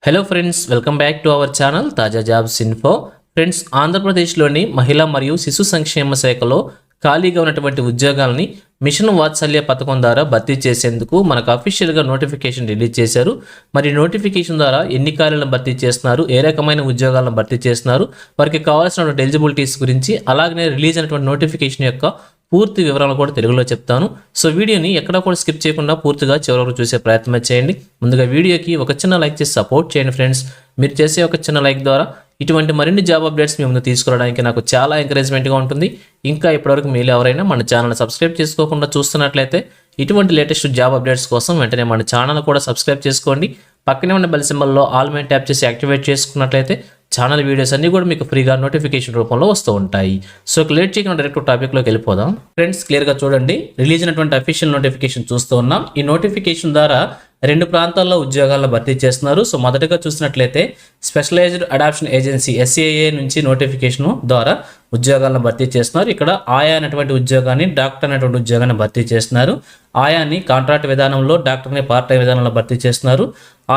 Hello friends, welcome back to our channel తాజా jobs info. Friends, ఆంధ్రప్రదేశ్లోని మహిళా మరియు శిశు సంక్షేమ శాఖలో ఖాళీగా ఉన్నటువంటి ఉద్యోగాలని మిషన్ వాత్సల్య పథకం ద్వారా భర్తీ చేసేందుకు మనకు అఫీషియల్గా నోటిఫికేషన్ రిలీజ్ చేశారు. మరి నోటిఫికేషన్ ద్వారా ఎన్ని ఖాళీలను భర్తీ చేస్తున్నారు, ఏ రకమైన ఉద్యోగాలను భర్తీ చేస్తున్నారు, వారికి కావాల్సినటువంటి ఎలిజిబిలిటీస్ గురించి, అలాగనే రిలీజ్ అయినటువంటి నోటిఫికేషన్ యొక్క పూర్తి వివరాలు కూడా తెలుగులో చెప్తాను. సో వీడియోని ఎక్కడా కూడా స్కిప్ చేయకుండా పూర్తిగా చివరి వరకు చూసే ప్రయత్నం చేయండి. ముందుగా వీడియోకి ఒక చిన్న లైక్ చేసి సపోర్ట్ చేయండి ఫ్రెండ్స్. మీరు చేసే ఒక చిన్న లైక్ ద్వారా ఇటువంటి మరిన్ని జాబ్ అప్డేట్స్ మీ ముందు తీసుకురావడానికి నాకు చాలా ఎంకరేజ్మెంట్గా ఉంటుంది. ఇంకా ఇప్పటివరకు మీరు ఎవరైనా మన ఛానల్ సబ్స్క్రైబ్ చేసుకోకుండా చూస్తున్నట్లయితే ఇటువంటి లేటెస్ట్ జాబ్ అప్డేట్స్ కోసం వెంటనే మన ఛానల్ కూడా సబ్స్క్రైబ్ చేసుకోండి. పక్కనే ఉన్న బెల్ సింబల్లో ఆల్ మీద ట్యాప్ చేసి యాక్టివేట్ చేసుకున్నట్లయితే ఛానల్ వీడియోస్ అన్నీ కూడా మీకు ఫ్రీగా నోటిఫికేషన్ రూపంలో వస్తూ ఉంటాయి. సో లేట్ చేయకుండా డైరెక్ట్ టాపిక్లోకి వెళ్ళిపోదాం. ఫ్రెండ్స్, క్లియర్గా చూడండి, రిలీజ్ అయినటువంటి అఫీషియల్ నోటిఫికేషన్ చూస్తూ ఉన్నాం. ఈ నోటిఫికేషన్ ద్వారా రెండు ప్రాంతాల్లో ఉద్యోగాలను భర్తీ చేస్తున్నారు. సో మొదటగా చూసినట్లయితే స్పెషలైజ్డ్ అడాప్షన్ ఏజెన్సీ SAA నుంచి నోటిఫికేషన్ ద్వారా ఉద్యోగాలను భర్తీ చేస్తున్నారు. ఇక్కడ ఆయా అనేటువంటి ఉద్యోగాన్ని, డాక్టర్ అనేటువంటి ఉద్యోగాన్ని భర్తీ చేస్తున్నారు. ఆయాని కాంట్రాక్ట్ విధానంలో, డాక్టర్ని పార్ట్ టైం విధానంలో భర్తీ చేస్తున్నారు.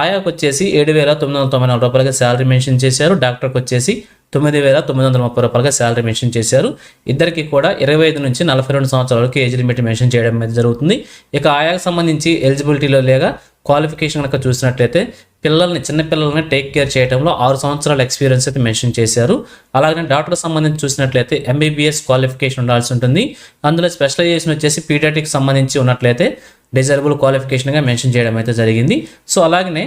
ఆయాకు వచ్చేసి 7,994 రూపాయలుగా శాలరీ మెన్షన్ చేశారు. డాక్టర్కి వచ్చేసి 9,930 రూపాయలుగా శాలరీ మెన్షన్ చేశారు. ఇద్దరికి కూడా 25 నుంచి 42 సంవత్సరాల వరకు ఏజ్ లిమిట్ మెన్షన్ చేయడం అనేది జరుగుతుంది. ఇక ఆయాకు సంబంధించి ఎలిజిబిలిటీలో లేక క్వాలిఫికేషన్ కనుక చూసినట్లయితే చిన్న పిల్లల్ని టేక్ కేర్ చేయడంలో 6 సంవత్సరాల ఎక్స్పీరియన్స్ అయితే మెన్షన్ చేశారు. అలాగే డాక్టర్ సంబంధించి చూసినట్లయితే MBBS క్వాలిఫికేషన్ ఉండాల్సి ఉంటుంది. అందులో స్పెషలైజేషన్ వచ్చేసి పీడియాట్రిక్ సంబంధించి ఉన్నట్లయితే డిజైరబుల్ క్వాలిఫికేషన్గా మెన్షన్ చేయడం అయితే జరిగింది. సో అలాగనే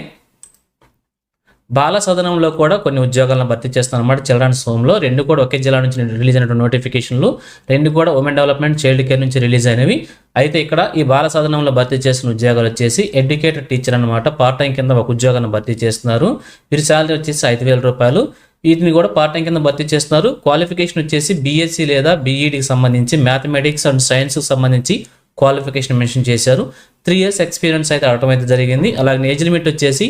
బాల సదనంలో కూడా కొన్ని ఉద్యోగాలను భర్తీ చేస్తున్నారు అన్నమాట. చిల్డ్రన్స్ హోమ్లో రెండు కూడా ఒకే జిల్లా నుంచి రిలీజ్ అయినటువంటి నోటిఫికేషన్లు, రెండు కూడా ఉమెన్ డెవలప్మెంట్ చైల్డ్ కేర్ నుంచి రిలీజ్ అయినవి. అయితే ఇక్కడ ఈ బాల సదనంలో భర్తీ చేస్తున్న ఉద్యోగాలు వచ్చేసి ఎడ్యుకేటెడ్ టీచర్ అనమాట. పార్ట్ టైం కింద ఒక ఉద్యోగాన్ని భర్తీ చేస్తున్నారు. వీరి శాలరీ వచ్చేసి 5,000 రూపాయలు. వీటిని కూడా పార్ట్ టైం కింద భర్తీ చేస్తున్నారు. క్వాలిఫికేషన్ వచ్చేసి BSc లేదా BEDకి సంబంధించి మ్యాథమెటిక్స్ అండ్ సైన్స్కి సంబంధించి క్వాలిఫికేషన్ మెన్షన్ చేశారు. 3 years ఎక్స్పీరియన్స్ అయితే అవడం అయితే జరిగింది. అలాగే ఏజ్ లిమిట్ వచ్చేసి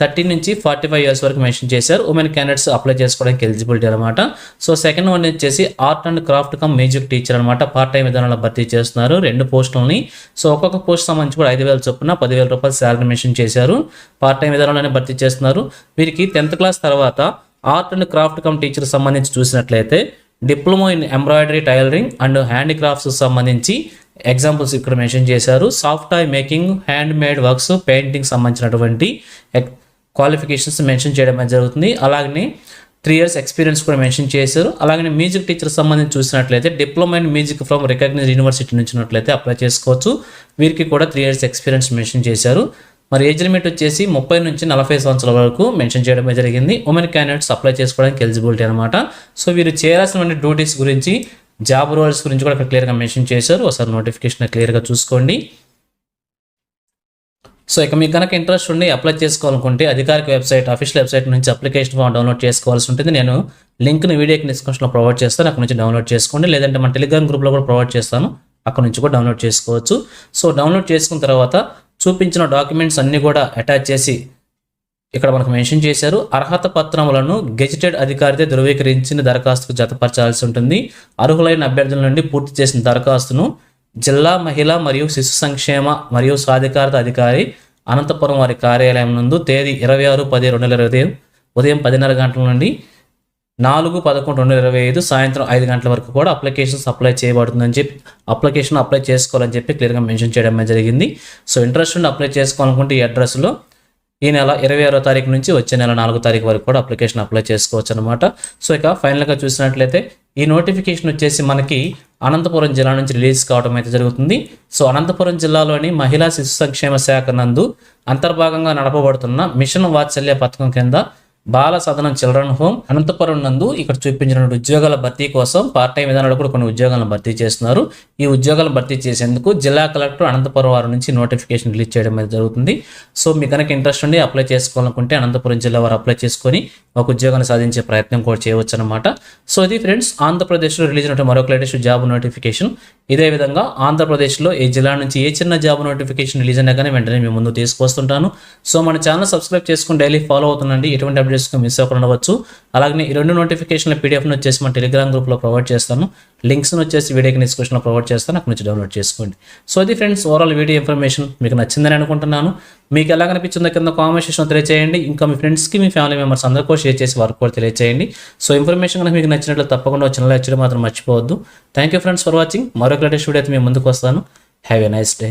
30 నుంచి 45 years వరకు మెన్షన్ చేశారు. ఉమెన్ క్యాండిడేట్స్ అప్లై చేసుకోవడానికి ఎలిజిబిలిటీ అనమాట. సో సెకండ్ వన్ వచ్చేసి art and craft cum music teacher అనమాట. పార్ట్ టైం విధానంలో భర్తీ చేస్తున్నారు 2 పోస్టులని. సో ఒక్కొక్క పోస్ట్ సంబంధించి కూడా 5,000 చొప్పున 10,000 రూపాయలు శాలరీ మెన్షన్ చేశారు. పార్ట్ టైం విధానంలోనే భర్తీ చేస్తున్నారు. వీరికి 10th క్లాస్ తర్వాత art and craft come teacher సంబంధించి చూసినట్లయితే diploma in embroidery, tailoring and handicrafts సంబంధించి ఎగ్జాంపుల్స్ ఇక్కడ మెన్షన్ చేశారు. Soft toy making, hand made works, painting సంబంధించినటువంటి క్వాలిఫికేషన్స్ మెన్షన్ చేయడం జరుగుతుంది. అలాగనే 3 years ఎక్స్పీరియన్స్ కూడా మెన్షన్ చేశారు. అలాగే మ్యూజిక్ టీచర్ సంబంధించి చూసినట్లయితే diploma in music from recognised university నుంచి ఉన్నట్లయితే అప్లై చేసుకోవచ్చు. వీరికి కూడా 3 years ఎక్స్పీరియన్స్ మెన్షన్ చేశారు. మరి ఏజ్ లిమిట్ వచ్చేసి 30 నుంచి 40 సంవత్సరాల వరకు మెన్షన్ చేయడం జరిగింది. ఉమెన్ క్యాండిడేట్స్ అప్లై చేసుకోవడానికి ఎలిజిబిలిటీ అనమాట. సో వీరు చేయాల్సిన డ్యూటీస్ గురించి, జాబ్ రోల్స్ గురించి కూడా క్లియర్గా మెన్షన్ చేశారు. ఒకసారి నోటిఫికేషన్ క్లియర్గా చూసుకోండి. సో ఇక మీకు కనుక ఇంట్రెస్ట్ ఉండి అప్లై చేసుకోవాలనుకుంటే అధికారిక వెబ్సైట్, అఫీషియల్ వెబ్సైట్ నుంచి అప్లికేషన్ ఫామ్ డౌన్లోడ్ చేసుకోవాల్సి ఉంటుంది. నేను లింక్ని వీడియోకి డిస్క్రిప్షన్లో ప్రొవైడ్ చేస్తాను, అక్కడ నుంచి డౌన్లోడ్ చేసుకోండి. లేదంటే మన టెలిగ్రామ్ గ్రూప్లో కూడా ప్రొవైడ్ చేస్తాను, అక్కడ నుంచి కూడా డౌన్లోడ్ చేసుకోవచ్చు. సో డౌన్లోడ్ చేసుకున్న తర్వాత చూపించిన డాక్యుమెంట్స్ అన్నీ కూడా అటాచ్ చేసి ఇక్కడ మనకు మెన్షన్ చేశారు. అర్హత పత్రములను గెజిటెడ్ అధికారితో ధృవీకరించిన దరఖాస్తుకు జతపరచాల్సి ఉంటుంది. అర్హులైన అభ్యర్థుల నుండి పూర్తి చేసిన దరఖాస్తును జిల్లా మహిళా మరియు శిశు సంక్షేమ మరియు సాధికారత అధికారి అనంతపురం వారి కార్యాలయం నందు తేదీ 26/10/2025 ఉదయం 10:30 గంటల నుండి 4/11/2025 సాయంత్రం 5 గంటల వరకు కూడా అప్లికేషన్స్ అప్లై చేయబడుతుందని చెప్పి, అప్లికేషన్ అప్లై చేసుకోవాలని చెప్పి క్లియర్గా మెన్షన్ చేయడం జరిగింది. సో ఇంట్రెస్ట్ ఉండి అప్లై చేసుకోవాలనుకుంటే ఈ అడ్రస్లో ఈ నెల 26వ తారీఖు నుంచి వచ్చే నెల 4వ తారీఖు వరకు కూడా అప్లికేషన్ అప్లై చేసుకోవచ్చు అనమాట. సో ఇక ఫైనల్గా చూసినట్లయితే ఈ నోటిఫికేషన్ వచ్చేసి మనకి అనంతపురం జిల్లా నుంచి రిలీజ్ కావడం అయితే జరుగుతుంది. సో అనంతపురం జిల్లాలోని మహిళా శిశు సంక్షేమ శాఖ నందు అంతర్భాగంగా నడపబడుతున్న మిషన్ వాత్సల్య పథకం కింద బాల సదనం చిల్డ్రన్ హోమ్ అనంతపురం నందు ఇక్కడ చూపించిన ఉద్యోగాల భర్తీ కోసం పార్ట్ టైం విధానంలో కూడా కొన్ని ఉద్యోగాలను భర్తీ చేస్తున్నారు. ఈ ఉద్యోగాలను భర్తీ చేసేందుకు జిల్లా కలెక్టర్ అనంతపురం వారి నుంచి నోటిఫికేషన్ రిలీజ్ చేయడం అనేది జరుగుతుంది. సో మీకు కనుక ఇంట్రెస్ట్ ఉండి అప్లై చేసుకోవాలనుకుంటే అనంతపురం జిల్లా వారు అప్లై చేసుకొని ఒక ఉద్యోగాన్ని సాధించే ప్రయత్నం కూడా చేయవచ్చు అనమాట. సో ఇది ఫ్రెండ్స్, ఆంధ్రప్రదేశ్లో రిలీజ్ అయిన మరొక లేటెస్ట్ జాబ్ నోటిఫికేషన్. ఇదే విధంగా ఆంధ్రప్రదేశ్లో ఏ జిల్లా నుంచి ఏ చిన్న జాబ్ నోటిఫికేషన్ రిలీజ్ అయినా కానీ వెంటనే మేము ముందు తీసుకొస్తుంటాను. సో మన ఛానల్ సబ్స్క్రైబ్ చేసుకుని డైలీ ఫాలో అవుతుండండి. ఎటువంటి వీడియోస్కి మిస్ అవ్వకుండా ఉండవచ్చు. అలాగే ఈ 2 నోటిఫికేషన్ల పీడిఎఫ్ను వచ్చేసి మన టెలిగ్రామ్ గ్రూప్లో ప్రొవైడ్ చేస్తాను. లింక్స్ని వచ్చేసి వీడియోకి డిస్క్రిప్షన్లో ప్రొవైడ్ చేస్తాను, అక్కడ నుంచి డౌన్లోడ్ చేసుకోండి. సో అది ఫ్రెండ్స్ ఓవరాల్ వీడియో ఇన్ఫర్మేషన్ మీకు నచ్చిందని అనుకుంటున్నాను. మీకు ఎలా కనిపించిందో కింద కామెంట్ సెక్షన్లో తెలియజేయండి. ఇంకా మీ ఫ్రెండ్స్కి మీ ఫ్యామిలీ మెంబర్స్ అందరికీ షేర్ చేసి వారికి కూడా తెలియజేయండి. సో ఇన్ఫర్మేషన్ కనుక మీకు నచ్చినట్లు తప్పకుండా ఛానల్ వచ్చి మాత్రం మర్చిపోవద్దు. Thank you friends for watching. మరొక లేటెస్ట్ వీడియో అయితే మేము ముందుకు వస్తాను. Have a nice day.